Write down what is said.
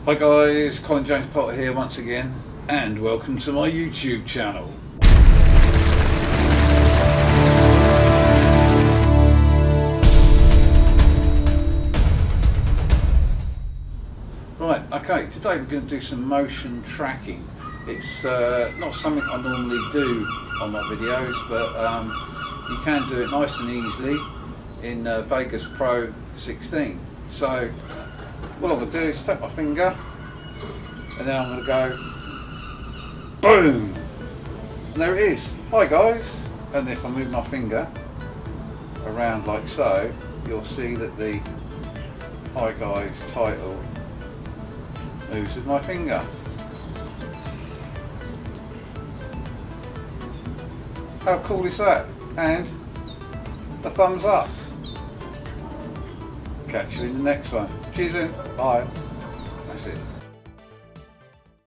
Hi guys, Colin James Potter here once again, and welcome to my YouTube channel. Right, okay, today we're going to do some motion tracking. It's not something I normally do on my videos, but you can do it nice and easily in Vegas Pro 16. So what I'm going to do is take my finger and then I'm going to go boom, and there it is. Hi guys. And if I move my finger around like so, you'll see that the Hi Guys title moves with my finger. How cool is that? And a thumbs up. Catch you in the next one. Cheers in. Bye. That's it.